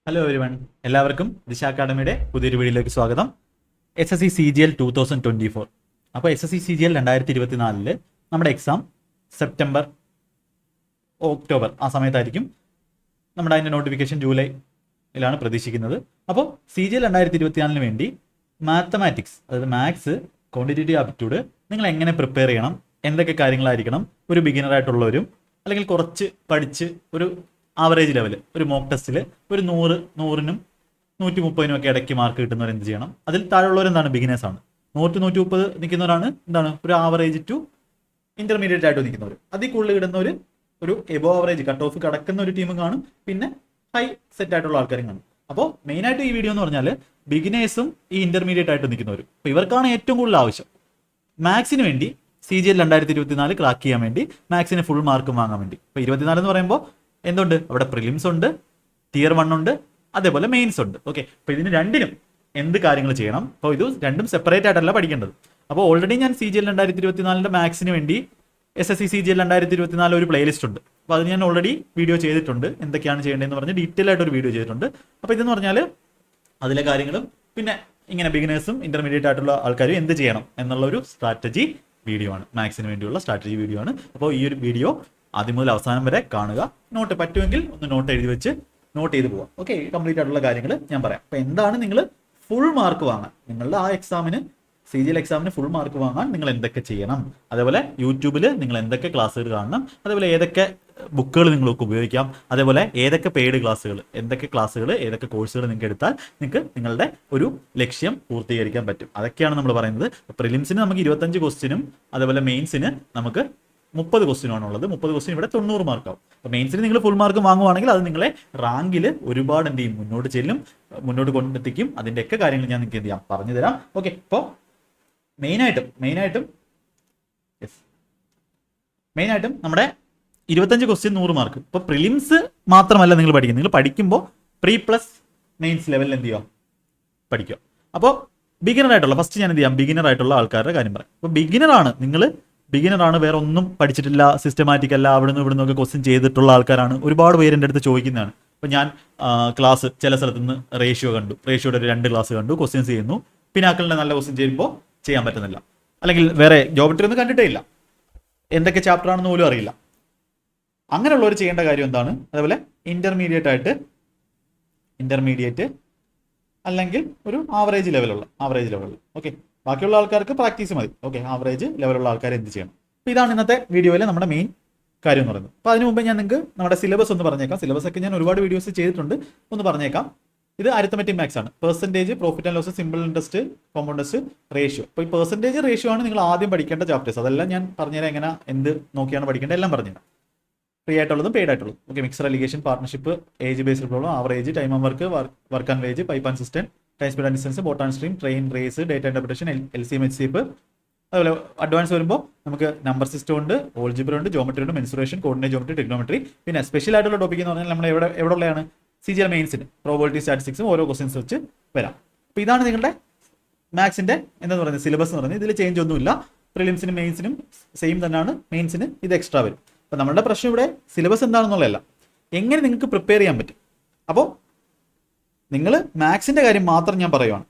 Hello everyone, എല്ലാവർക്കും ദിശ അക്കാഡമിയുടെ പുതിയൊരു വീഡിയോയിലേക്ക് സ്വാഗതം. SSC CGL 2024. അപ്പോൾ SSC CGL 2024 നമ്മുടെ എക്സാം സെപ്റ്റംബർ ഒക്ടോബർ ആ സമയത്തായിരിക്കും. നമ്മുടെ അതിൻ്റെ നോട്ടിഫിക്കേഷൻ ജൂലൈയിലാണ് പ്രതീക്ഷിക്കുന്നത്. അപ്പോൾ CGL 2024 വേണ്ടി മാത്തമാറ്റിക്സ്, അതായത് മാത്സ്, ക്വാണ്ടിറ്റേറ്റീവ് ആപ്റ്റിറ്റ്യൂഡ് നിങ്ങൾ എങ്ങനെ പ്രിപ്പയർ ചെയ്യണം, എന്തൊക്കെ കാര്യങ്ങളായിരിക്കണം ഒരു ബിഗിനറായിട്ടുള്ളവരും അല്ലെങ്കിൽ കുറച്ച് പഠിച്ച് ഒരു ആവറേജ് ലെവൽ ഒരു മോക്ക് ടെസ്റ്റിൽ ഒരു 100നും 130നും ഒക്കെ ഇടയ്ക്ക് മാർക്ക് കിട്ടുന്നവർ എന്ത് ചെയ്യണം, അതിൽ താഴെയുള്ളവർ എന്താണ് ബിഗിനേഴ്സ് ആണ്. 100-130 നിൽക്കുന്നവരാണ് എന്താണ് ഒരു ആവറേജ് ടു ഇന്റർമീഡിയറ്റ് ആയിട്ട് നിൽക്കുന്നവർ. അതിൽ കൂടുതൽ ഇടുന്നവർ ഒരു എബോ ആവറേജ് കട്ട് ഓഫ് കടക്കുന്ന ഒരു ടീം കാണും, പിന്നെ ഹൈ സെറ്റ് ആയിട്ടുള്ള ആൾക്കാരും കാണും. അപ്പോൾ മെയിനായിട്ട് ഈ വീഡിയോ എന്ന് പറഞ്ഞാൽ ബിഗിനേഴ്സും ഈ ഇന്റർമീഡിയറ്റ് ആയിട്ട് നിൽക്കുന്നവരും. അപ്പോൾ ഇവർക്കാണ് ഏറ്റവും കൂടുതൽ ആവശ്യം. മാത്സിന് വേണ്ടി CGL 2024 ക്രാക്ക് ചെയ്യാൻ വേണ്ടി, മാത്സിന് ഫുൾ മാർക്കും വാങ്ങാൻ വേണ്ടി. ഇപ്പോൾ 24 എന്ന് പറയുമ്പോൾ എന്തുണ്ട്, അവിടെ പ്രിലിംസ് ഉണ്ട്, Tier 1 ഉണ്ട്, അതേപോലെ മെയിൻസ് ഉണ്ട്. ഓക്കെ, അപ്പോൾ ഇതിന് രണ്ടിനും എന്ത് കാര്യങ്ങൾ ചെയ്യണം? അപ്പോൾ ഇത് രണ്ടും സെപ്പറേറ്റ് ആയിട്ടല്ല പഠിക്കേണ്ടത്. അപ്പോൾ ഓൾറെഡി ഞാൻ CGL 2024 മാത്സിന് വേണ്ടി SSC CGL 2024 ഒരു പ്ലേലിസ്റ്റ് ഉണ്ട്. അപ്പോൾ അത് ഞാൻ ഓൾറെഡി വീഡിയോ ചെയ്തിട്ടുണ്ട്, എന്തൊക്കെയാണ് ചെയ്യേണ്ടതെന്ന് പറഞ്ഞ് ഡീറ്റെയിൽ ആയിട്ട് ഒരു വീഡിയോ ചെയ്തിട്ടുണ്ട്. അപ്പോൾ ഇതെന്ന് പറഞ്ഞാൽ അതിലെ കാര്യങ്ങളും പിന്നെ ഇങ്ങനെ ബിഗിനേഴ്സും ഇന്റർമീഡിയറ്റ് ആയിട്ടുള്ള ആൾക്കാരും എന്ത് ചെയ്യണം എന്നുള്ള ഒരു സ്ട്രാറ്റജി വീഡിയോ ആണ്, മാത്സിന് വേണ്ടിയുള്ള സ്ട്രാറ്റജി വീഡിയോ ആണ്. അപ്പോൾ ഈ ഒരു വീഡിയോ ആദ്യം മുതൽ അവസാനം വരെ കാണുക. നോട്ട് പറ്റുമെങ്കിൽ ഒന്ന് നോട്ട് എഴുതി വെച്ച് നോട്ട് ചെയ്ത് പോവാം. ഓക്കെ, കംപ്ലീറ്റ് ആയിട്ടുള്ള കാര്യങ്ങൾ ഞാൻ പറയാം. അപ്പോൾ എന്താണ് നിങ്ങൾ ഫുൾ മാർക്ക് വാങ്ങാൻ, നിങ്ങളുടെ ആ എക്സാമിന് CGL എക്സാമിന് ഫുൾ മാർക്ക് വാങ്ങാൻ നിങ്ങൾ എന്തൊക്കെ ചെയ്യണം, അതേപോലെ യൂട്യൂബിൽ നിങ്ങൾ എന്തൊക്കെ ക്ലാസ്സുകൾ കാണണം, അതേപോലെ ഏതൊക്കെ ബുക്കുകൾ നിങ്ങൾക്ക് ഉപയോഗിക്കാം, അതേപോലെ ഏതൊക്കെ പെയ്ഡ് ക്ലാസ്സുകൾ, എന്തൊക്കെ ക്ലാസ്സുകൾ, ഏതൊക്കെ കോഴ്സുകൾ നിങ്ങൾക്ക് എടുത്താൽ നിങ്ങൾക്ക് നിങ്ങളുടെ ഒരു ലക്ഷ്യം പൂർത്തീകരിക്കാൻ പറ്റും. അതൊക്കെയാണ് നമ്മൾ പറയുന്നത്. പ്രിലിംസിന് നമുക്ക് 25 ക്വസ്റ്റ്യനും അതേപോലെ മെയിൻസിന് നമുക്ക് 30 ക്വസ്റ്റ്യനാണുള്ളത്. 30 ക്വസ്റ്റ്യൻ ഇവിടെ 90 മാർക്കാവും. അപ്പോൾ മെയിൻസിന് നിങ്ങൾ ഫുൾ മാർക്ക് വാങ്ങുവാണെങ്കിൽ അത് നിങ്ങളെ റാങ്കിൽ ഒരുപാട് എന്ത് ചെയ്യും, മുന്നോട്ട് ചെല്ലും, മുന്നോട്ട് കൊണ്ടെത്തിക്കും. അതിൻ്റെയൊക്കെ കാര്യങ്ങൾ ഞാൻ നിങ്ങൾക്ക് എന്ത് ചെയ്യാം, പറഞ്ഞു തരാം. ഓക്കെ, ഇപ്പോൾ മെയിനായിട്ടും നമ്മുടെ 25 ക്വസ്റ്റ്യൻ 100 മാർക്ക്. ഇപ്പോൾ പ്രിലിംസ് മാത്രമല്ല നിങ്ങൾ പഠിക്കുന്നത്, നിങ്ങൾ പഠിക്കുമ്പോൾ പ്രീ പ്ലസ് മെയിൻസ് ലെവലിൽ എന്ത് ചെയ്യുക, പഠിക്കുക. അപ്പോൾ ബിഗിനർ ആയിട്ടുള്ള ഫസ്റ്റ് ഞാൻ എന്ത് ചെയ്യാം, ബിഗിനർ ആയിട്ടുള്ള ആൾക്കാരുടെ കാര്യം പറയാം. അപ്പോൾ ബിഗിനറാണ്, വേറെ ഒന്നും പഠിച്ചിട്ടില്ല, സിസ്റ്റമാറ്റിക് അല്ല, അവിടെ നിന്ന് ഇവിടെ നിന്നൊക്കെ ക്വസ്റ്റ്യൻ ചെയ്തിട്ടുള്ള ആൾക്കാരാണ്. ഒരുപാട് പേര് എൻ്റെ അടുത്ത് ചോദിക്കുന്നതാണ്. അപ്പോൾ ഞാൻ ക്ലാസ് ചില സ്ഥലത്ത് നിന്ന് റേഷ്യോയുടെ ഒരു 2 ക്ലാസ് കണ്ടു, ക്വസ്റ്റ്യൻസ് ചെയ്യുന്നു. പിനാക്കളിൻ്റെ നല്ല ക്വസ്റ്റ്യൻ ചെയ്യുമ്പോൾ ചെയ്യാൻ പറ്റുന്നില്ല, അല്ലെങ്കിൽ വേറെ ജോമെട്രി ഒന്നും കണ്ടിട്ടേ ഇല്ല, എന്തൊക്കെ ചാപ്റ്റർ ആണെന്ന് പോലും അറിയില്ല. അങ്ങനെയുള്ളവർ ചെയ്യേണ്ട കാര്യം എന്താണ്, അതേപോലെ ഇന്റർമീഡിയറ്റ് അല്ലെങ്കിൽ ഒരു ആവറേജ് ലെവലുള്ള ഓക്കെ, ബാക്കിയുള്ള ആൾക്കാർക്ക് പ്രാക്ടീസ് മതി. ഓക്കെ, ആവറേജ് ലെവലുള്ള ആൾക്കാർ എന്ത് ചെയ്യണം? അപ്പോൾ ഇതാണ് ഇന്നത്തെ വീഡിയോയിലെ നമ്മുടെ മെയിൻ കാര്യം എന്ന് പറയുന്നത്. അപ്പോൾ അതിന് മുമ്പ് ഞാൻ നിങ്ങൾക്ക് നമ്മുടെ സിലബസ് ഒന്ന് പറഞ്ഞേക്കാം. സിലബസ് ഒക്കെ ഞാൻ ഒരുപാട് വീഡിയോസ് ചെയ്തിട്ടുണ്ട്, ഒന്ന് പറഞ്ഞേക്കാം. ഇത് അരിത്തമെറ്റിക് മാത്സ് ആണ്. Percentage, profit and loss, simple interest, compound interest, ratio. അപ്പോൾ ഈ പെർസെൻറ്റേജ്, റേഷ്യോ ആണ് നിങ്ങൾ ആദ്യം പഠിക്കേണ്ട ചാപ്റ്റേഴ്സ്. അതെല്ലാം ഞാൻ പറഞ്ഞുതരാം, എങ്ങനെ എന്ത് നോക്കിയാണ് പഠിക്കേണ്ടത് എല്ലാം പറഞ്ഞുതരാം. ഫ്രീ ആയിട്ടുള്ളതും പെയ്ഡ് ആയിട്ടുള്ളതും. Okay, mixture alligation, partnership, age based problem, average, time and work and wage, pipe and cistern, time speed and distance, boat and stream, train, race, data interpretation, LCM, HCF. അതുപോലെ advance വരുമ്പോൾ നമുക്ക് number system ഉണ്ട്, algebra ഉണ്ട്, geometry ഉണ്ട്, mensuration, coordinate geometry, trigonometry. പിന്നെ special ആയിട്ടുള്ള topic എന്ന് പറഞ്ഞാൽ നമ്മൾ എവിടെ ഉള്ളതാണ്, CGL മെയിൻസിന് പ്രോബബിലിറ്റി സ്റ്റാറ്റിസ്റ്റിക്സും ഓരോ ക്വസ്റ്റ്യൻസ് വെച്ച് വരാം. അപ്പോൾ ഇതാണ് നിങ്ങളുടെ മാത്സിന്റെ എന്താന്ന് പറയുന്നത് സിലബസ് എന്ന് പറയുന്നത്. ഇതിൽ ചേഞ്ച് ഒന്നുമില്ല. പ്രിലിംസിനും മെയിൻസിനും സെയിം തന്നെയാണ്, മെയിൻസിന് ഇത് എക്സ്ട്രാ വരും. അപ്പോൾ നമ്മുടെ പ്രശ്നം ഇവിടെ സിലബസ് എന്താണെന്നുള്ളതല്ല, എങ്ങനെ നിങ്ങൾക്ക് പ്രിപ്പയർ ചെയ്യാൻ പറ്റും. അപ്പോൾ നിങ്ങൾ മാത്സിന്റെ കാര്യം മാത്രം ഞാൻ പറയുവാണ്,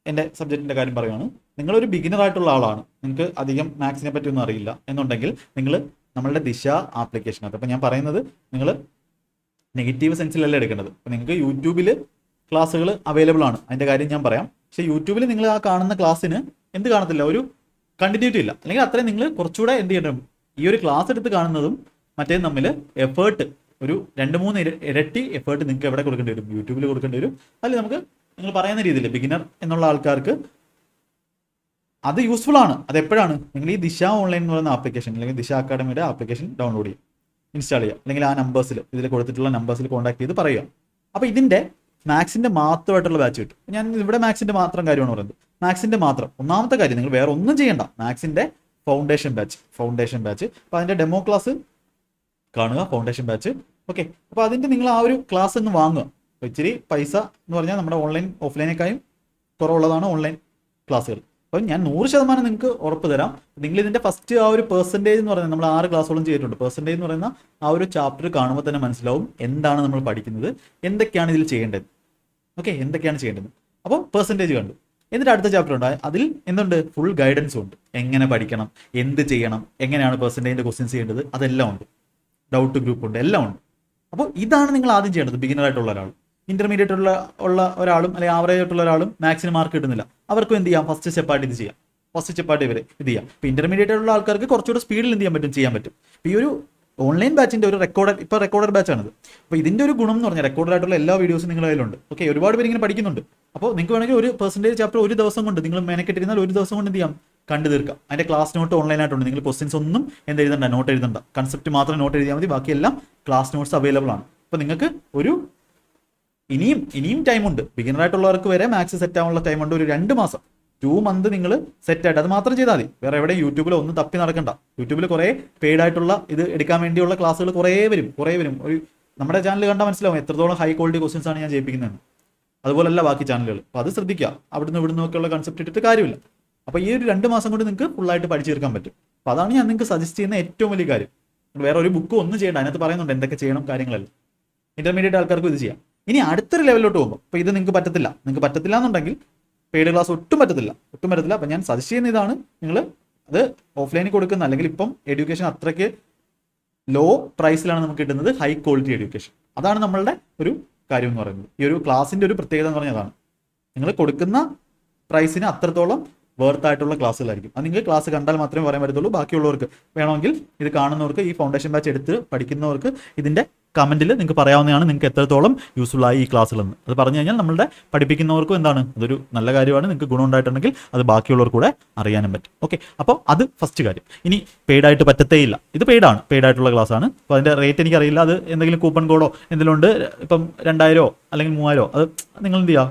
എൻ്റെ സബ്ജക്റ്റിന്റെ കാര്യം പറയുവാണ്. നിങ്ങളൊരു ബിഗിനർ ആയിട്ടുള്ള ആളാണ്, നിങ്ങൾക്ക് അധികം മാത്സിനെ പറ്റി ഒന്നും അറിയില്ല എന്നുണ്ടെങ്കിൽ നിങ്ങൾ നമ്മളുടെ ദിശ ആപ്ലിക്കേഷനകത്ത്, അപ്പോൾ ഞാൻ പറയുന്നത് നിങ്ങൾ നെഗറ്റീവ് സെൻസിലല്ല എടുക്കേണ്ടത്. അപ്പോൾ നിങ്ങൾക്ക് യൂട്യൂബിൽ ക്ലാസ്സുകൾ അവൈലബിൾ ആണ്, അതിൻ്റെ കാര്യം ഞാൻ പറയാം. പക്ഷേ യൂട്യൂബിൽ നിങ്ങൾ ആ കാണുന്ന ക്ലാസ്സിന് എന്ത് കാണത്തില്ല, ഒരു കണ്ടിന്യൂറ്റി ഇല്ല. അല്ലെങ്കിൽ അത്രയും നിങ്ങൾ കുറച്ചുകൂടെ എന്ത് ചെയ്യണം, ഈ ഒരു ക്ലാസ് എടുത്ത് കാണുന്നതും മറ്റേതും തമ്മിൽ എഫേർട്ട് ഒരു 2-3 ഇരട്ടി എഫേർട്ട് നിങ്ങൾക്ക് എവിടെ കൊടുക്കേണ്ടി വരും, യൂട്യൂബിൽ കൊടുക്കേണ്ടി വരും. അതിൽ നമുക്ക് നിങ്ങൾ പറയുന്ന രീതിയിൽ ബിഗിനർ എന്നുള്ള ആൾക്കാർക്ക് അത് യൂസ്ഫുൾ ആണ്. അത് എപ്പോഴാണ്, നിങ്ങൾ ഈ ദിശ ഓൺലൈൻ എന്ന് പറയുന്ന ആപ്ലിക്കേഷൻ അല്ലെങ്കിൽ ദിശ അക്കാഡമിയുടെ ആപ്ലിക്കേഷൻ ഡൗൺലോഡ് ചെയ്യും, ഇൻസ്റ്റാൾ ചെയ്യുക, അല്ലെങ്കിൽ ആ നമ്പേഴ്സിൽ ഇതിൽ കൊടുത്തിട്ടുള്ള നമ്പേഴ്സിൽ കോൺടാക്ട് ചെയ്ത് പറയുക. അപ്പോൾ ഇതിൻ്റെ മാത്സിൻ്റെ മാത്രമായിട്ടുള്ള ബാച്ച് കിട്ടും. ഞാൻ ഇവിടെ മാത്സിൻ്റെ മാത്രം കാര്യമാണ് പറയുന്നത്. മാത്സിൻ്റെ മാത്രം ഒന്നാമത്തെ കാര്യം, നിങ്ങൾ വേറെ ഒന്നും ചെയ്യണ്ട, മാത്സിൻ്റെ ഫൗണ്ടേഷൻ ബാച്ച്. അപ്പോൾ അതിൻ്റെ ഡെമോ ക്ലാസ് കാണുക, ഫൗണ്ടേഷൻ ബാച്ച്. ഓക്കെ, അപ്പോൾ അതിൻ്റെ നിങ്ങൾ ആ ഒരു ക്ലാസ് ഒന്ന് വാങ്ങുക. ഇച്ചിരി പൈസ എന്ന് പറഞ്ഞാൽ നമ്മുടെ ഓൺലൈൻ ഓഫ്ലൈനേക്കായും കുറവുള്ളതാണ് ഓൺലൈൻ ക്ലാസ്സുകൾ. അപ്പോൾ ഞാൻ 100% നിങ്ങൾക്ക് ഉറപ്പ് തരാം. നിങ്ങൾ ഇതിൻ്റെ ഫസ്റ്റ് ആ ഒരു പെർസെൻറ്റേജ് എന്ന് പറയുന്നത് നമ്മൾ 6 ക്ലാസ്സോളം ചെയ്തിട്ടുണ്ട്. പെർസെൻറ്റേജ് എന്ന് പറയുന്ന ആ ഒരു ചാപ്റ്റർ കാണുമ്പോൾ തന്നെ മനസ്സിലാവും എന്താണ് നമ്മൾ പഠിക്കുന്നത്, എന്തൊക്കെയാണ് ഇതിൽ ചെയ്യേണ്ടത്. ഓക്കെ, എന്തൊക്കെയാണ് ചെയ്യേണ്ടത്. അപ്പോൾ പെർസെൻറ്റേജ് കണ്ടു. എന്നിട്ട് അടുത്ത ചാപ്റ്റർ ഉണ്ട്, അതിൽ എന്തുണ്ട്, ഫുൾ ഗൈഡൻസും ഉണ്ട്. എങ്ങനെ പഠിക്കണം, എന്ത് ചെയ്യണം, എങ്ങനെയാണ് പെർസെൻറ്റേജിൻ്റെ ക്വസ്റ്റ്യൻസ് ചെയ്യേണ്ടത്, അതെല്ലാം ഉണ്ട്. ഡൗട്ട് ഗ്രൂപ്പ് ഉണ്ട്, എല്ലാം ഉണ്ട്. അപ്പോൾ ഇതാണ് നിങ്ങൾ ആദ്യം ചെയ്യേണ്ടത്. ബിഗിനർ ആയിട്ടുള്ള ഒരാൾ, ഇന്റർമീഡിയറ്റ് ഉള്ള ഒരാളും അല്ലെങ്കിൽ ആവറേജ് ആയിട്ടുള്ള ഒരാളും മാത്സിന് മാർക്ക് കിട്ടുന്നില്ല, അവർക്കും എന്ത് ചെയ്യാം, ഫസ്റ്റ് സ്റ്റെപ്പായിട്ട് ഇത് ചെയ്യാം. ഫസ്റ്റ് സ്റ്റെപ്പായിട്ട് ഇവരെ ഇത് ചെയ്യാം. ഇപ്പോൾ ഇന്റർമീഡിയറ്റ് ആയിട്ടുള്ള ആൾക്കാർക്ക് കുറച്ചുകൂടെ സ്പീഡിൽ എന്ത് ചെയ്യാൻ പറ്റും. ഇപ്പോൾ ഈ ഒരു ഓൺലൈൻ ബാച്ചിൻ്റെ ഒരു റെക്കോർഡഡ് ബാച്ചാണിത്. അപ്പോൾ ഇതിൻ്റെ ഒരു ഗുണം എന്ന് പറഞ്ഞാൽ റെക്കോർഡ് ആയിട്ടുള്ള എല്ലാ വീഡിയോസും നിങ്ങളുടെ കയ്യിലുണ്ട്. ഓക്കെ, ഒരുപാട് പേര് ഇങ്ങനെ പഠിക്കുന്നുണ്ട്. അപ്പോൾ നിങ്ങൾക്ക് വേണമെങ്കിൽ ഒരു പെർസെൻറ്റേജ് ചാപ്റ്റർ ഒരു ദിവസം കൊണ്ട് നിങ്ങൾ മെനക്കെട്ടിരുന്നാൽ ഒരു ദിവസം കൊണ്ട് എന്ത് ചെയ്യാം, കണ്ടു തീർക്കാം. അതിൻ്റെ ക്ലാസ് നോട്ട് ഓൺലൈനായിട്ടുണ്ട്. നിങ്ങൾ ക്വസ്റ്റ്യൻസ് ഒന്നും എഴുതണ്ട, നോട്ട് എഴുതണ്ട, കൺസെപ്റ്റ് മാത്രം നോട്ട് എഴുതിയാൽ മതി. ബാക്കിയെല്ലാം ക്ലാസ് നോട്ട്സ് അവൈലബിൾ ആണ്. അപ്പോൾ നിങ്ങൾക്ക് ഒരു ഇനിയും ടൈമുണ്ട്. ബിഗിനർ ആയിട്ടുള്ളവർക്ക് വരെ മാത്സ് സെറ്റ് ആവാനുള്ള ടൈമുണ്ട്. ഒരു 2 മാസം 2 മന്ത് നിങ്ങൾ സെറ്റ് ആയിട്ട് അത് മാത്രം ചെയ്താൽ മതി. വേറെ എവിടെ യൂട്യൂബിൽ ഒന്നും തപ്പി നടക്കണ്ട. യൂട്യൂബിൽ കുറേ പെയ്ഡ് ആയിട്ടുള്ള ഇത് എടുക്കാൻ വേണ്ടിയുള്ള ക്ലാസ്സുകൾ കുറേ വരും. ഒരു നമ്മുടെ ചാനൽ കണ്ടാൽ മനസ്സിലാവും എത്രത്തോളം ഹൈ ക്വാളിറ്റി ക്വസ്റ്റ്യൻസ് ആണ് ഞാൻ ചെയ്യിപ്പിക്കുന്നത്. അതുപോലല്ല ബാക്കി ചാനലുകൾ. അപ്പോൾ അത് ശ്രദ്ധിക്കുക. അവിടുന്ന് ഒക്കെയുള്ള കൺസെപ്റ്റ് ഇട്ടിട്ട് കാര്യമില്ല. അപ്പോൾ ഈ ഒരു 2 മാസം കൊണ്ട് നിങ്ങൾക്ക് ഫുള്ളായിട്ട് പഠിച്ചു തീർക്കാൻ പറ്റും. അപ്പോൾ അതാണ് ഞാൻ നിങ്ങൾക്ക് സജസ്റ്റ് ചെയ്യുന്ന ഏറ്റവും വലിയ കാര്യം. വേറെ ഒരു ബുക്ക് ഒന്നും ചെയ്യേണ്ട. അതിനകത്ത് പറയുന്നുണ്ട് എന്തൊക്കെ ചെയ്യണം കാര്യങ്ങളെല്ലാം. ഇന്റർമീഡിയറ്റ് ആൾക്കാർക്കും ഇത് ചെയ്യാം. ഇനി അടുത്തൊരു ലെവലിലോട്ട് പോകുമ്പോൾ ഇപ്പോൾ ഇത് നിങ്ങൾക്ക് പറ്റത്തില്ല എന്നുണ്ടെങ്കിൽ പെയ്ഡ് ക്ലാസ് ഒട്ടും പറ്റത്തില്ല. അപ്പം ഞാൻ സജസ്റ്റ് ചെയ്യുന്ന ഇതാണ്, നിങ്ങൾ അത് ഓഫ്ലൈനിൽ കൊടുക്കുന്ന, അല്ലെങ്കിൽ ഇപ്പം എഡ്യൂക്കേഷൻ അത്രയ്ക്ക് ലോ പ്രൈസിലാണ് നമുക്ക് കിട്ടുന്നത്, ഹൈ ക്വാളിറ്റി എഡ്യൂക്കേഷൻ. അതാണ് നമ്മളുടെ ഒരു കാര്യം എന്ന് പറയുന്നത്. ഈ ഒരു ക്ലാസിൻ്റെ ഒരു പ്രത്യേകത എന്ന് പറഞ്ഞാൽ അതാണ്. നിങ്ങൾ കൊടുക്കുന്ന പ്രൈസിന് അത്രത്തോളം വേർത്ത് ആയിട്ടുള്ള ക്ലാസ്സുകളായിരിക്കും. അത് നിങ്ങൾ ക്ലാസ് കണ്ടാൽ മാത്രമേ പറയാൻ പറ്റത്തുള്ളൂ. ബാക്കിയുള്ളവർക്ക് വേണമെങ്കിൽ ഇത് കാണുന്നവർക്ക്, ഈ ഫൗണ്ടേഷൻ ബാച്ച് എടുത്ത് പഠിക്കുന്നവർക്ക് ഇതിൻ്റെ കമൻറ്റിൽ നിങ്ങൾക്ക് പറയാവുന്നതാണ് നിങ്ങൾക്ക് എത്രത്തോളം യൂസ്ഫുൾ ആയി ഈ ക്ലാസ്സുകളെന്ന്. അത് പറഞ്ഞു കഴിഞ്ഞാൽ നമ്മളുടെ പഠിപ്പിക്കുന്നവർക്കും എന്താണ്, അതൊരു നല്ല കാര്യമാണ്. നിങ്ങൾക്ക് ഗുണം ഉണ്ടായിട്ടുണ്ടെങ്കിൽ അത് ബാക്കിയുള്ളവർക്ക് കൂടെ അറിയാനും പറ്റും. ഓക്കെ, അപ്പോൾ അത് ഫസ്റ്റ് കാര്യം. ഇനി പെയ്ഡായിട്ട് പറ്റത്തേയില്ല. ഇത് പെയ്ഡായിട്ടുള്ള ക്ലാസ് ആണ്. അപ്പോൾ അതിൻ്റെ റേറ്റ് എനിക്കറിയില്ല. അത് എന്തെങ്കിലും കൂപ്പൺ കോഡോ എന്തെങ്കിലും ഉണ്ട്, ഇപ്പം 2000 അല്ലെങ്കിൽ 3000, അത് നിങ്ങൾ എന്ത് ചെയ്യുക,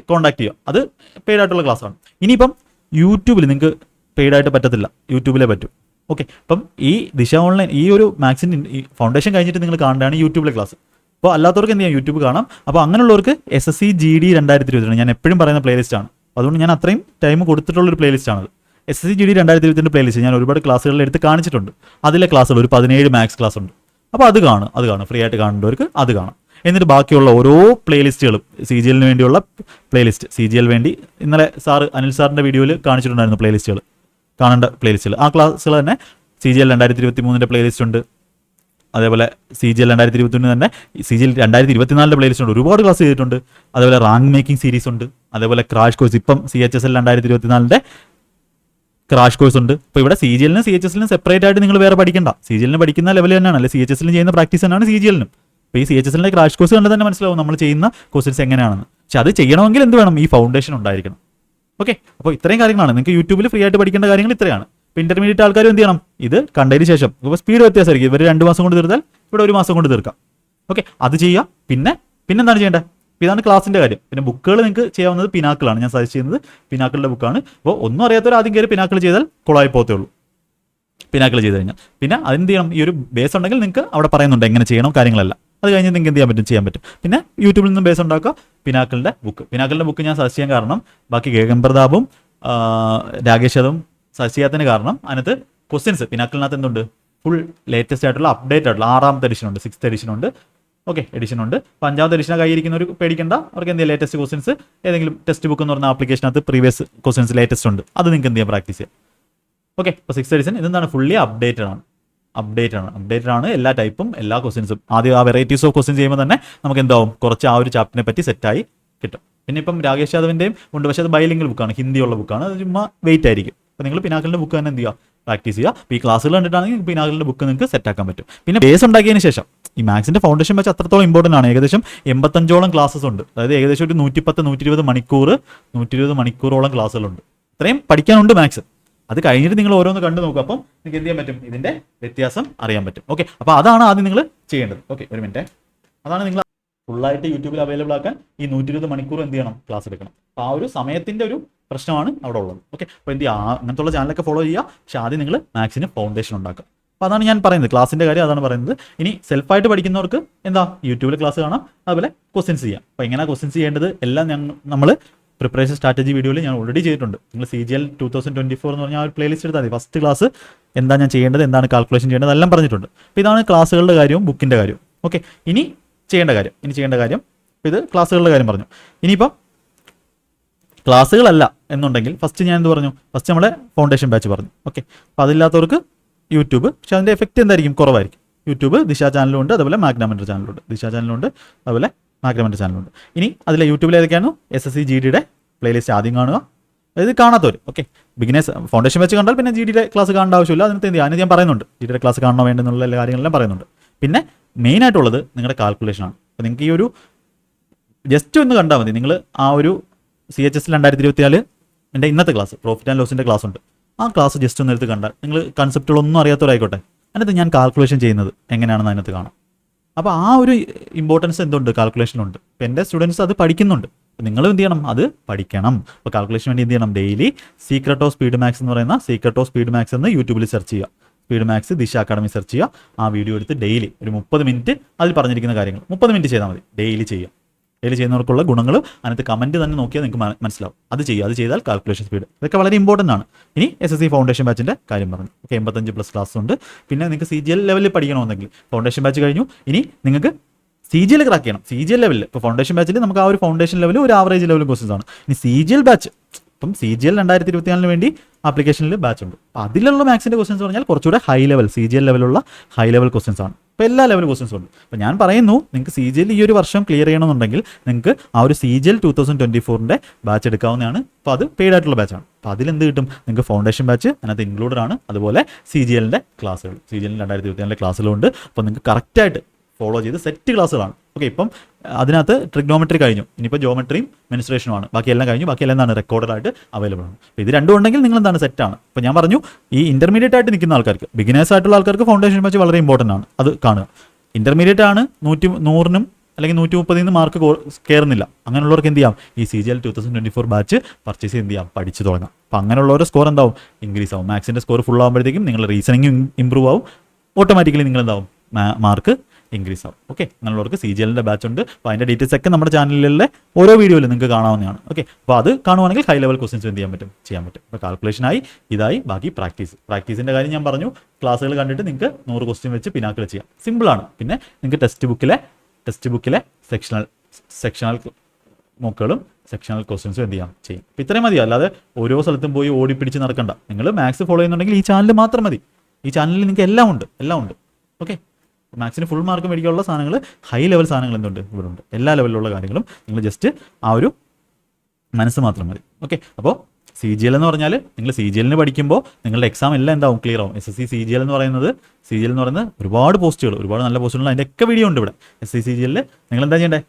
കോൺടാക്ട് ചെയ്യുക. അത് പെയ്ഡായിട്ടുള്ള ക്ലാസ്സാണ്. ഇനിയിപ്പം യൂട്യൂബിൽ നിങ്ങൾക്ക് പെയ്ഡായിട്ട് പറ്റത്തില്ല, യൂട്യൂബിലേ പറ്റും. ഓക്കെ, അപ്പം ഈ ദിശ ഓൺലൈൻ ഈ ഒരു മാത്സിൻ്റെ ഈ ഫൗണ്ടേഷൻ കഴിഞ്ഞിട്ട് നിങ്ങൾ കാണേണ്ടതാണ് യൂട്യൂബിലെ ക്ലാസ്. അപ്പോൾ അല്ലാത്തവർക്ക് എന്ത് ചെയ്യാം, യൂട്യൂബ് കാണാം. അപ്പോൾ അങ്ങനെയുള്ളവർക്ക് SSC GD 2022 ഞാൻ എപ്പോഴും പറയുന്ന പ്ലേലിസ്റ്റാണ്. അതുകൊണ്ട് ഞാൻ അത്രയും ടൈം കൊടുത്തിട്ടുള്ളൊരു പ്ലേലിസ്റ്റാണത്. SSC GD 2022 പ്ലേലിസ്റ്റ് ഞാൻ ഒരുപാട് ക്ലാസ്സുകളിൽ എടുത്ത് കാണിച്ചിട്ടുണ്ട്. അതിലെ ക്ലാസ്സുകൾ ഒരു 17 മാത്സ് ക്ലാസ് ഉണ്ട്. അപ്പോൾ അത് കാണും. ഫ്രീ ആയിട്ട് കാണേണ്ടവർക്ക് അത് കാണാം. എന്നിട്ട് ബാക്കിയുള്ള ഓരോ പ്ലേലിസ്റ്റുകളും, CGL വേണ്ടിയുള്ള പ്ലേലിസ്റ്റ്, CGL വേണ്ടി ഇന്നലെ അനിൽ സാറിൻ്റെ വീഡിയോയിൽ കാണിച്ചിട്ടുണ്ടായിരുന്നു പ്ലേലിസ്റ്റുകൾ, കാണേണ്ട പ്ലേലിസ്റ്റുകൾ. ആ ക്ലാസ്സുകൾ തന്നെ CGL 2023 പ്ലേലിസ്റ്റ് ഉണ്ട്. അതേപോലെ CGL 2023 തന്നെ CGL 2024 പ്ലേലിസ്റ്റ് ഉണ്ട്. ഒരുപാട് ക്ലാസ് ചെയ്തിട്ടുണ്ട്. അതേപോലെ റാങ്ക് മേക്കിംഗ് സീരീസ് ഉണ്ട്. അതേപോലെ ക്രാഷ് കോഴ്സ്, ഇപ്പം CHSL 2024 ക്രാഷ് കോഴ്സ് ഉണ്ട്. ഇപ്പോൾ ഇവിടെ CGL-നും CHSL-നും സെപ്പറേറ്റ് ആയിട്ട് നിങ്ങൾ വേറെ പഠിക്കേണ്ട. CGL-ന് പഠിക്കുന്ന ലെവൽ തന്നെയാണ്, അല്ലെങ്കിൽ CHSL-ന് ചെയ്യുന്ന പ്രാക്ടീസ് തന്നെയാണ് CGL-നും. അപ്പോൾ ഈ CHSL-ന്റെ ക്രാഷ് കോഴ്സ് കണ്ട് തന്നെ മനസ്സിലാവും നമ്മൾ ചെയ്യുന്ന ക്വസ്റ്റ്യൻസ് എങ്ങനെയാണെന്ന്. പക്ഷെ അത് ചെയ്യണമെങ്കിൽ എന്ത് വേണം, ഈ ഫൗണ്ടേഷൻ ഉണ്ടായിരിക്കണം. ഓക്കെ, അപ്പോൾ ഇത്രയും കാര്യങ്ങളാണ് നിങ്ങൾക്ക് യൂട്യൂബിൽ ഫ്രീ ആയിട്ട് പഠിക്കേണ്ട കാര്യങ്ങൾ ഇത്രയാണ്. ഇപ്പോൾ ഇന്റർമീഡിയറ്റ് ആൾക്കാർ എന്ത് ചെയ്യണം, ഇത് കണ്ടതിന് ശേഷം ഇപ്പോൾ സ്പീഡ് വ്യത്യാസമായിരിക്കും. ഇവർ 2 മാസം കൊണ്ട് തീർത്താൽ ഇവിടെ 1 മാസം കൊണ്ട് തീർക്കാം. ഓക്കെ, അത് ചെയ്യുക. പിന്നെ എന്താണ് ചെയ്യേണ്ടത്, ഇതാണ് ക്ലാസിൻ്റെ കാര്യം. പിന്നെ ബുക്കുകൾ നിങ്ങൾക്ക് ചെയ്യാവുന്നത് പിനാക്കിളാണ്. ഞാൻ സജസ്റ്റ് ചെയ്യുന്നത് പിനാക്കിളിൻ്റെ ബുക്കാണ്. അപ്പോൾ ഒന്നും അറിയാത്തവർ ആദ്യം കയറി പിനാക്കിൾ ചെയ്താൽ കുളമായി പോകത്തേ ഉള്ളൂ. പിനാക്കിൾ ചെയ്ത് കഴിഞ്ഞാൽ പിന്നെ അതെന്ത് ചെയ്യണം, ഈ ഒരു ബേസ് ഉണ്ടെങ്കിൽ നിങ്ങൾക്ക് അവിടെ പറയുന്നുണ്ട് എങ്ങനെ ചെയ്യണം കാര്യങ്ങളെല്ലാം. അത് കഴിഞ്ഞ് നിങ്ങൾക്ക് എന്ത് ചെയ്യാൻ പറ്റും. പിന്നെ യൂട്യൂബിൽ നിന്നും ബേസ് ഉണ്ടാക്കുക. പിനാക്കിളിൻ്റെ ബുക്ക് ഞാൻ സജസ്റ്റ് ചെയ്യാൻ കാരണം, ബാക്കി ഗഗൻ പ്രതാപും രാകേഷ് യാദവും സജസ്റ്റ് ചെയ്യാത്തതിന് കാരണം, അതിനകത്ത് ക്വസ്റ്റ്യൻസ് പിനാക്കിളിനകത്ത് എന്തുണ്ട്, ഫുൾ ലേറ്റസ്റ്റ് ആയിട്ടുള്ള അപ്ഡേറ്റ് ആയിട്ടുള്ള 6ാമത്തെ എഡിഷൻ ഉണ്ട്, 6th എഡിഷൻ ഉണ്ട്. ഓക്കെ, എഡിഷൻ ഉണ്ട്. 5ാമത്തെ എഡിഷനെ കയ്യിരിക്കുന്നവർ പേടിക്കേണ്ട. അവർക്ക് എന്ത് ചെയ്യാം, ലേറ്റസ്റ്റ് ക്വസ്റ്റ്യൻസ് ഏതെങ്കിലും ടെക്സ്റ്റ് ബുക്ക് എന്ന് പറഞ്ഞ ആപ്ലിക്കേഷനകത്ത് പ്രീവിയസ് ക്വസ്റ്റ്യൻസ് ലേറ്റസ്റ്റ് ഉണ്ട്. അത് നിങ്ങൾക്ക് എന്ത് ചെയ്യാം, പ്രാക്ടീസ് ചെയ്യാം. ഓക്കെ, അപ്പോൾ 6th എഡിഷൻ ഇതെന്താണ്, ഫുള്ളി അപ്ഡേറ്റഡ് ആണ് എല്ലാ ടൈപ്പും, എല്ലാ ക്വസ്റ്റ്യൻസും. ആദ്യം ആ വെറൈറ്റീസ് ഓഫ് ക്വസ്റ്റ്യൻ ചെയ്യുമ്പോൾ തന്നെ നമുക്ക് എന്താവും, കുറച്ച് ആ ഒരു ചാപ്റ്ററിനെ പറ്റി സെറ്റായി കിട്ടും. പിന്നെ ഇപ്പം രാകേഷ് യാദവിൻ്റെയും ഉണ്ട്, പക്ഷേ അത് ബൈലിംഗൽ ബുക്കാണ്, ഹിന്ദിയുള്ള ബുക്കാണ്. അത് ചുമ്മാ വെയിറ്റ് ആയിരിക്കും. അപ്പോൾ നിങ്ങൾ പിനാക്കിളിൻ്റെ ബുക്ക് തന്നെ എന്ത് ചെയ്യുക, പ്രാക്ടീസ് ചെയ്യുക. അപ്പോൾ ഈ ക്ലാസ്സുകൾ കണ്ടിട്ടാണെങ്കിൽ പിനാക്കിളിൻ്റെ ബുക്ക് നിങ്ങൾക്ക് സെറ്റാക്കാൻ പറ്റും. പിന്നെ ബേസ് ഉണ്ടാക്കിയതിന് ശേഷം ഈ മാത്സിൻ്റെ ഫൗണ്ടേഷൻ വെച്ച് അത്രത്തോളം ഇമ്പോർട്ടൻ്റ് ആണ്. ഏകദേശം 85ഓളം ക്ലാസ്സസ് ഉണ്ട്. അതായത് ഏകദേശം ഒരു 120 മണിക്കൂറോളം ക്ലാസ്സുകളുണ്ട്. ഇത്രയും പഠിക്കാനുണ്ട് മാത്സ്. അത് കഴിഞ്ഞിട്ട് നിങ്ങൾ ഓരോന്ന് കണ്ടു നോക്കുക. അപ്പം നിങ്ങൾക്ക് എന്ത് ചെയ്യാൻ പറ്റും, ഇതിൻ്റെ വ്യത്യാസം അറിയാൻ പറ്റും. ഓക്കെ, അപ്പോൾ അതാണ് ആദ്യം നിങ്ങൾ ചെയ്യേണ്ടത്. ഓക്കെ, ഒരു മിനിറ്റ്. അതാണ് നിങ്ങൾ ഫുള്ളായിട്ട് യൂട്യൂബിൽ അവൈലബിൾ ആക്കാൻ ഈ 120 മണിക്കൂർ എന്ത് ചെയ്യണം, ക്ലാസ് എടുക്കണം. അപ്പോൾ ആ ഒരു സമയത്തിൻ്റെ ഒരു പ്രശ്നമാണ് അവിടെ ഉള്ളത്. ഓക്കെ, അപ്പോൾ എന്ത് ചെയ്യുക, അങ്ങനത്തുള്ള ചാനലൊക്കെ ഫോളോ ചെയ്യുക. പക്ഷേ ആദ്യം നിങ്ങൾ മാത്സിന് ഫൗണ്ടേഷൻ ഉണ്ടാക്കുക. അപ്പോൾ അതാണ് ഞാൻ പറയുന്നത്, ക്ലാസിൻ്റെ കാര്യം അതാണ് പറയുന്നത്. ഇനി സെൽഫായിട്ട് പഠിക്കുന്നവർക്ക് എന്താ, യൂട്യൂബിൽ ക്ലാസ് കാണാം, അതുപോലെ ക്വസ്റ്റ്യൻസ് ചെയ്യാം. അപ്പോൾ എങ്ങനെയാണ് ക്വസ്റ്റ്യൻസ് ചെയ്യേണ്ടത് എല്ലാം നമ്മൾ പ്രിപ്പറേഷൻ സ്ട്രാറ്റജി വീഡിയോയിൽ ഞാൻ ഓൾറെഡി ചെയ്തിട്ടുണ്ട്. നിങ്ങൾ CGL 2024 എന്ന് പറഞ്ഞാൽ ആ ഒരു പ്ലേലിസ്റ്റ് എടുത്താൽ മതി. ഫസ്റ്റ് ക്ലാസ് എന്താ ഞാൻ ചെയ്യേണ്ടത്, എന്താണ് കാൽക്കുലേഷൻ ചെയ്യേണ്ടത്, എല്ലാം പറഞ്ഞിട്ടുണ്ട്. അപ്പോൾ ഇതാണ് ക്ലാസ്സുകളുടെ കാര്യവും ബുക്കിൻ്റെ കാര്യവും. ഓക്കെ, ഇനി ചെയ്യേണ്ട കാര്യം ഇത് ക്ലാസ്സുകളുടെ കാര്യം പറഞ്ഞു. ഇനിയിപ്പം ക്ലാസ്സുകളല്ല എന്നുണ്ടെങ്കിൽ ഫസ്റ്റ് ഞാൻ എന്ത് പറഞ്ഞു, ഫസ്റ്റ് നമ്മളെ ഫൗണ്ടേഷൻ ബാച്ച് പറഞ്ഞു. ഓക്കെ, അപ്പോൾ അതില്ലാത്തവർക്ക് യൂട്യൂബ്, പക്ഷെ അതിൻ്റെ എഫക്റ്റ് എന്തായിരിക്കും, കുറവായിരിക്കും. യൂട്യൂബ് ദിശ ചാനലുണ്ട്, അതുപോലെ മാഗ്നാമെൻ്റർ ചാനലുണ്ട്. ദിശ ചാനലുണ്ട്, അതുപോലെ മാഗ്നാമെൻ്റർ ചാനലുണ്ട്. ഇനി അതിലെ യൂട്യൂബിൽ ഏതൊക്കെയാണ് SSC GDയുടെ പ്ലേലിസ്റ്റ് ആദ്യം കാണുക. അതായത് കാണാത്തവർ, ഓക്കെ, ബിഗിനേഴ്സ് ഫൗണ്ടേഷൻ വെച്ച് കണ്ടാൽ പിന്നെ GDയുടെ ക്ലാസ് കാണേണ്ട ആവശ്യമില്ല. അതിനകത്ത് എന്ത് ചെയ്യാൻ ഞാൻ പറയുന്നുണ്ട്, GDയുടെ ക്ലാസ് കാണണോ വേണ്ടെന്നുള്ള എല്ലാ കാര്യങ്ങളെല്ലാം പറയുന്നുണ്ട്. പിന്നെ മെയിനായിട്ടുള്ളത് നിങ്ങളുടെ കാൽക്കുലേഷനാണ്. അപ്പോൾ നിങ്ങൾക്ക് ഈ ഒരു ജസ്റ്റ് ഒന്ന് കണ്ടാൽ മതി. നിങ്ങൾ ആ ഒരു CHS 2024 എൻ്റെ ഇന്നത്തെ ക്ലാസ് പ്രോഫിറ്റ് ആൻഡ് ലോസിൻ്റെ ക്ലാസ് ഉണ്ട്. ആ ക്ലാസ് ജസ്റ്റ് ഒന്ന് എടുത്ത് കണ്ടാൽ നിങ്ങൾ കൺസെപ്റ്റുകളൊന്നും അറിയാത്തവരായിക്കോട്ടെ, അതിനകത്ത് ഞാൻ കാൽക്കുലേഷൻ ചെയ്യുന്നത് എങ്ങനെയാണെന്ന് അതിനകത്ത് കാണാം. അപ്പോൾ ആ ഒരു ഇമ്പോർട്ടൻസ് എന്തുണ്ട്, കാൽക്കുലേഷനുണ്ട്. അപ്പോൾ എൻ്റെ സ്റ്റുഡൻസ് അത് പഠിക്കുന്നുണ്ട്. നിങ്ങൾ എന്ത് ചെയ്യണം, അത് പഠിക്കണം. അപ്പോൾ കാൽക്കുലേഷൻ വേണ്ടി എന്ത് ചെയ്യണം, daily secret of speed maths എന്ന് പറയുന്ന സീക്രട്ട് ഓഫ് സ്പീഡ് മാക്സ് എന്ന് യൂട്യൂബിൽ സെർച്ച് ചെയ്യുക. സ്പീഡ് മാക്സ് ദിശ അക്കാഡമി സെർച്ച് ചെയ്യുക. ആ വീഡിയോ എടുത്ത് ഡെയിലി ഒരു 30 മിനിറ്റ് അതിൽ പറഞ്ഞിരിക്കുന്ന കാര്യങ്ങൾ 30 മിനിറ്റ് ചെയ്താൽ മതി. ഡെയിലി ചെയ്യുക. ഡെയിലി ചെയ്യുന്നവർക്കുള്ള ഗുണങ്ങൾ അതിനകത്ത് കമൻറ്റ് തന്നെ നോക്കിയാൽ നിങ്ങൾക്ക് മനസ്സിലാവും. അത് ചെയ്യുക, അത് ചെയ്താൽ കാൽക്കുലേഷൻ സ്പീഡ്, ഇതൊക്കെ വളരെ ഇമ്പോർട്ടൻ്റ് ആണ്. ഇനി SSC ഫൗണ്ടേഷൻ ബാച്ചിൻ്റെ കാര്യം പറഞ്ഞു. ഓക്കെ, 85+ ക്ലാസ് ഉണ്ട്. പിന്നെ നിങ്ങൾക്ക് CGL ലെവലിൽ പഠിക്കണമെന്നെങ്കിൽ ഫൗണ്ടേഷൻ ബാച്ച് കഴിഞ്ഞു. ഇനി നിങ്ങൾക്ക് CGL ക്രാക്ക് ചെയ്യണം. CGL ലെവലിൽ ഇപ്പോൾ ഫൗണ്ടേഷൻ ബാച്ചിൽ നമുക്ക് ആ ഒരു ഫൗണ്ടേഷൻ ലെവലും ഒരു ആവറേജ് ലെവലും ക്വസ്റ്റൻസ് ആണ്. ഇനി CGL ബാച്ച്, ഇപ്പം CGL 2024 വേണ്ടി ആപ്ലിക്കേഷനിൽ ബാച്ച് ഉണ്ട്. അപ്പോൾ അതിലുള്ള മാത്സിൻ്റെ ക്വസ്റ്റൻസ് പറഞ്ഞാൽ കുറച്ചുകൂടെ ഹൈ ലെവൽ, CGL ലെവലുള്ള ഹൈ ലെവൽ ക്വസ്റ്റൻസ് ആണ്. ഇപ്പോൾ എല്ലാ ലെവൽ ക്വസ്റ്റൻസും ഉണ്ട്. അപ്പോൾ ഞാൻ പറയുന്നു, നിങ്ങൾക്ക് CGL ഈ ഒരു വർഷം ക്ലിയർ ചെയ്യണമെന്നുണ്ടെങ്കിൽ നിങ്ങൾക്ക് ആ ഒരു CGL 2024 ബാച്ച് എടുക്കാവുന്നതാണ്. അപ്പോൾ അത് പെയ്ഡ് ആയിട്ടുള്ള ബാച്ചാണ്. അപ്പോൾ അതിലെന്ത് കിട്ടും, നിങ്ങൾക്ക് ഫൗണ്ടേഷൻ ബാച്ച് അതിനകത്ത് ഇൻക്ലൂഡഡ് ആണ്. അതുപോലെ CGLൻ്റെ ക്ലാസ്സുകൾ, CGL 2024 ക്ലാസ്സുകളുണ്ട്. അപ്പോൾ നിങ്ങൾക്ക് കറക്റ്റായിട്ട് ഫോളോ ചെയ്ത് സെറ്റ് ക്ലാസ്സുകളാണ്. ഓക്കെ, ഇപ്പം അതിനകത്ത് ട്രിഗ്നോമെട്രി കഴിഞ്ഞു, ഇനിയിപ്പോൾ ജോമെട്രിയും മെൻസ്ട്രേഷനുമാണ്. ബാക്കിയെല്ലാം കഴിഞ്ഞു, ബാക്കിയെല്ലാം എന്താണ് റെക്കോർഡായിട്ട് അവൈലബിൾ ആണ്. അപ്പോൾ ഇത് രണ്ടും ഉണ്ടെങ്കിൽ നിങ്ങൾ എന്താണ് സെറ്റാണ്. അപ്പോൾ ഞാൻ പറഞ്ഞു, ഈ ഇൻ്റർമീഡിയറ്റ് ആയിട്ട് നിൽക്കുന്ന ആൾക്കാർക്ക്, ബിഗിനേഴ്സ് ആയിട്ടുള്ള ആൾക്കാർക്ക് ഫൗണ്ടേഷൻ ബാച്ച് വളരെ ഇമ്പോർട്ടൻ്റ് ആണ്, അത് കാണുക. ഇൻ്റർമീഡിയറ്റ് ആണ് 100-നും അല്ലെങ്കിൽ 130 മാർക്ക് കയറുന്നില്ല, അങ്ങനെയുള്ളവർക്ക് എന്ത് ചെയ്യാം, ഈ CGL 2024 ബാച്ച് പർച്ചേസ് എന്ത് ചെയ്യാം, പഠിച്ചു തുടങ്ങാം. അപ്പോൾ അങ്ങനെയുള്ളവരുടെ സ്കോർ എന്താവും, ഇൻക്രീസ് ആവും. മാത്സിൻ്റെ സ്കോർ ഫുൾ ആകുമ്പോഴത്തേക്കും നിങ്ങളുടെ റീസണിങ് ഇമ്പ്രൂവ് ആവും. ഓട്ടോമാറ്റിക്കലി നിങ്ങൾ എന്താവും, മാർക്ക് ഇൻക്രീസ് ആവും. ഓക്കെ, അങ്ങനെയുള്ളവർക്ക് CGLൻ്റെ ബാച്ച് ഉണ്ട്. അപ്പോൾ അതിൻ്റെ ഡീറ്റെയിൽസ് ഒക്കെ നമ്മുടെ ചാനലിലെ ഓരോ വീഡിയോയിലും നിങ്ങൾക്ക് കാണാവുന്നതാണ്. ഓക്കെ, അപ്പോൾ അത് കാണുവാണെങ്കിൽ ഹൈ ലെവൽ ക്വസ്റ്റൻസ് എന്ത് ചെയ്യാൻ പറ്റും. അപ്പോൾ കാൽക്കുലേഷനായി ഇതായി, ബാക്കി പ്രാക്ടീസിൻ്റെ കാര്യം ഞാൻ പറഞ്ഞു. ക്ലാസ്സുകൾ കണ്ടിട്ട് നിങ്ങൾക്ക് 100 ക്വസ്റ്റ്യൻ വെച്ച് പിനാക്കിൾ ചെയ്യാം, സിമ്പിളാണ്. പിന്നെ നിങ്ങൾക്ക് ടെക്സ്റ്റ് ബുക്കിലെ സെക്ഷണൽ മോക്കുകളും സെക്ഷണൽ ക്വസ്റ്റൻസും എന്ത് ചെയ്യും. അപ്പോൾ ഇത്രയും മതി. അല്ലാതെ ഓരോ സ്ഥലത്തും പോയി ഓടിപ്പിടിച്ച് നടക്കണ്ട. നിങ്ങൾ മാത്സ് ഫോളോ ചെയ്യുന്നുണ്ടെങ്കിൽ ഈ ചാനൽ മാത്രം മതി. ഈ ചാനലിൽ നിങ്ങൾക്ക് എല്ലാം ഉണ്ട്. ഓക്കെ, മാത്സിന് ഫുൾ മാർക്ക് മേടിക്കാനുള്ള സാധനങ്ങൾ, ഹൈ ലെവൽ സാധനങ്ങൾ എന്തുണ്ട്, ഇവിടെ ഉണ്ട്. എല്ലാ ലെവലിലുള്ള കാര്യങ്ങളും നിങ്ങൾ ജസ്റ്റ് ആ ഒരു മനസ്സ് മാത്രം മതി. ഓക്കെ, അപ്പോൾ CGL എന്ന് പറഞ്ഞാൽ നിങ്ങൾ CGL പഠിക്കുമ്പോൾ നിങ്ങളുടെ എക്സാം എല്ലാം എന്താവും, ക്ലിയർ ആവും. SSC CGL എന്ന് പറയുന്നത് ഒരുപാട് പോസ്റ്റുകൾ, ഒരുപാട് നല്ല പോസ്റ്റുകൾ, അതിൻ്റെയൊക്കെ വീഡിയോ ഉണ്ട് ഇവിടെ. SSC CGL നിങ്ങൾ എന്താ ചെയ്യേണ്ടത്,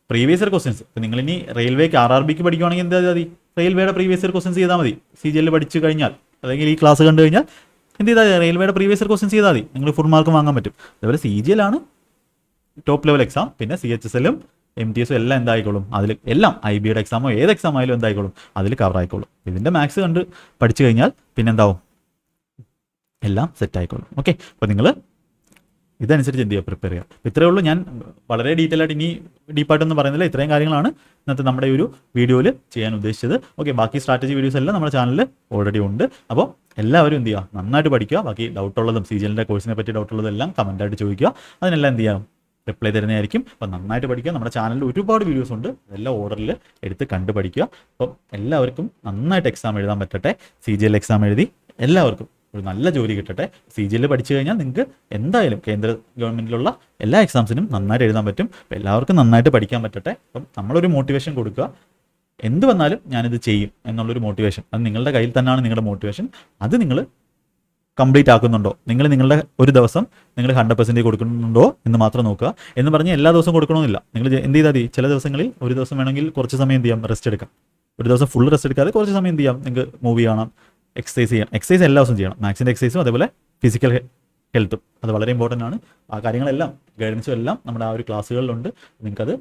പ്രീവിയസ് ഇയർ ക്വസ്റ്റൻസ്. ഇപ്പോൾ നിങ്ങൾ ഇനി റെയിൽവേക്ക് RRBക്ക് പഠിക്കുകയാണെങ്കിൽ എന്താ മതി, റെയിൽവേയുടെ പ്രീവിയസ് ഇയർ ക്വസ്റ്റൻസ് ചെയ്താൽ മതി. CGL പഠിച്ചു കഴിഞ്ഞാൽ, അല്ലെങ്കിൽ ഈ ക്ലാസ് കണ്ടു കഴിഞ്ഞാൽ എന്ത് ചെയ്താൽ റെയിൽവേയുടെ പ്രീവിയസ് ഇയർ ക്വസ്റ്റൻസ് ചെയ്താൽ മതി, നിങ്ങൾ ഫുൾ മാർക്ക് വാങ്ങാൻ പറ്റും. അതേപോലെ CGL ആണ് ടോപ്പ് ലെവൽ എക്സാം. പിന്നെ CHSലും MTSും എല്ലാം എന്തായിക്കോളും, അതിൽ എല്ലാം IBയുടെ എക്സാമോ ഏത് എക്സാം ആയാലും എന്തായിക്കോളും, അതിൽ കവർ ആയിക്കോളും. ഇതിൻ്റെ മാത്സ് കണ്ട് പഠിച്ചു കഴിഞ്ഞാൽ പിന്നെ എന്താവും, എല്ലാം സെറ്റ് ആയിക്കോളും. ഓക്കെ, അപ്പോൾ നിങ്ങൾ ഇതനുസരിച്ച് എന്ത് ചെയ്യുക, പ്രിപ്പയർ ചെയ്യുക. ഇത്രയേ ഉള്ളൂ. ഞാൻ വളരെ ഡീറ്റെയിൽ ആയിട്ട് ഇനി ഡീപ്പായിട്ടൊന്നും പറയുന്നില്ല. ഇത്രയും കാര്യങ്ങളാണ് ഇന്നത്തെ നമ്മുടെ ഒരു വീഡിയോയിൽ ചെയ്യാൻ ഉദ്ദേശിച്ചത്. ഓക്കെ, ബാക്കി സ്ട്രാറ്റജി വീഡിയോസ് എല്ലാം നമ്മുടെ ചാനലിൽ ഓൾറെഡി ഉണ്ട്. അപ്പോൾ എല്ലാവരും എന്ത് ചെയ്യുക, നന്നായിട്ട് പഠിക്കുക. ബാക്കി ഡൗട്ടുള്ളതും CGLൻ്റെ കോഴ്സിനെ പറ്റി ഡൗട്ടുള്ളതും എല്ലാം കമൻറ്റായിട്ട് ചോദിക്കുക. അതിനെല്ലാം എന്ത് ചെയ്യാം, റിപ്ലൈ തരുന്നതായിരിക്കും. അപ്പോൾ നന്നായിട്ട് പഠിക്കുക. നമ്മുടെ ചാനലിൽ ഒരുപാട് വീഡിയോസ് ഉണ്ട്, അതെല്ലാം ഓർഡറിൽ എടുത്ത് കണ്ട് പഠിക്കുക. അപ്പം എല്ലാവർക്കും നന്നായിട്ട് എക്സാം എഴുതാൻ പറ്റട്ടെ. CGL എക്സാം എഴുതി എല്ലാവർക്കും ഒരു നല്ല ജോലി കിട്ടട്ടെ. CGL പഠിച്ചു കഴിഞ്ഞാൽ നിങ്ങൾക്ക് എന്തായാലും കേന്ദ്ര ഗവൺമെൻറ്റിലുള്ള എല്ലാ എക്സാംസിനും നന്നായിട്ട് എഴുതാൻ പറ്റും. അപ്പോൾ എല്ലാവർക്കും നന്നായിട്ട് പഠിക്കാൻ പറ്റട്ടെ. അപ്പം നമ്മളൊരു മോട്ടിവേഷൻ കൊടുക്കുക, എന്ത് വന്നാലും ഞാനിത് ചെയ്യും എന്നുള്ളൊരു മോട്ടിവേഷൻ. അത് നിങ്ങളുടെ കയ്യിൽ തന്നെയാണ്, നിങ്ങളുടെ മോട്ടിവേഷൻ. അത് നിങ്ങൾ കംപ്ലീറ്റ് ആക്കുന്നുണ്ടോ, നിങ്ങളുടെ ഒരു ദിവസം നിങ്ങൾ 100% കൊടുക്കുന്നുണ്ടോ എന്ന് മാത്രം നോക്കുക. എന്ന് പറഞ്ഞ് എല്ലാ ദിവസവും കൊടുക്കണമെന്നില്ല. നിങ്ങൾ എന്ത് ചെയ്താൽ മതി, ചില ദിവസങ്ങളിൽ ഒരു ദിവസം വേണമെങ്കിൽ കുറച്ച് സമയം എന്ത് ചെയ്യാം, റെസ്റ്റ് എടുക്കാം. ഒരു ദിവസം ഫുൾ റെസ്റ്റ് എടുക്കാതെ കുറച്ച് സമയം എന്ത് ചെയ്യാം, നിങ്ങൾക്ക് മൂവി കാണാം, എക്സസൈസ് ചെയ്യാം. എക്സസൈസ് എല്ലാ ദിവസവും ചെയ്യണം. മാത്സിൻ്റെ എക്സസൈസും അതേപോലെ ഫിസിക്കൽ ഹെൽത്തും അത് വളരെ ഇമ്പോർട്ടൻ്റ് ആണ്. ആ കാര്യങ്ങളെല്ലാം ഗൈഡൻസും എല്ലാം നമ്മുടെ ആ ഒരു ക്ലാസ്സുകളിലുണ്ട്. നിങ്ങൾക്കത്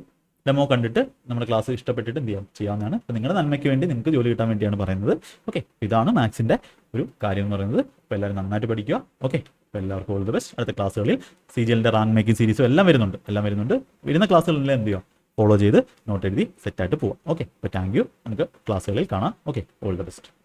ഡെമോ കണ്ടിട്ട് നമ്മുടെ ക്ലാസ് ഇഷ്ടപ്പെട്ടിട്ട് എന്ത് ചെയ്യാവുന്നതാണ്. അപ്പോൾ നിങ്ങളുടെ നന്മയ്ക്ക് വേണ്ടി, നിങ്ങൾക്ക് ജോലി കിട്ടാൻ വേണ്ടിയാണ് പറയുന്നത്. ഓക്കെ, ഇതാണ് മാത്സിൻ്റെ ഒരു കാര്യം എന്ന് പറയുന്നത്. അപ്പോൾ എല്ലാവരും നന്നായിട്ട് പഠിക്കുക. ഓക്കെ, അപ്പോൾ എല്ലാവർക്കും ഓൾ ദി ബെസ്റ്റ്. അടുത്ത ക്ലാസ്സുകളിൽ CGLൻ്റെ റാങ്ക് മേക്കിംഗ് സീരീസും എല്ലാം വരുന്നുണ്ട്. വരുന്ന ക്ലാസ്സുകളിലെല്ലാം എന്ത് ചെയ്യുക, ഫോളോ ചെയ്ത് നോട്ട് എഴുതി സെറ്റായിട്ട് പോവാം. ഓക്കെ, അപ്പോൾ താങ്ക് യു. നമുക്ക് ക്ലാസ്സുകളിൽ കാണാം. Okay, all the best.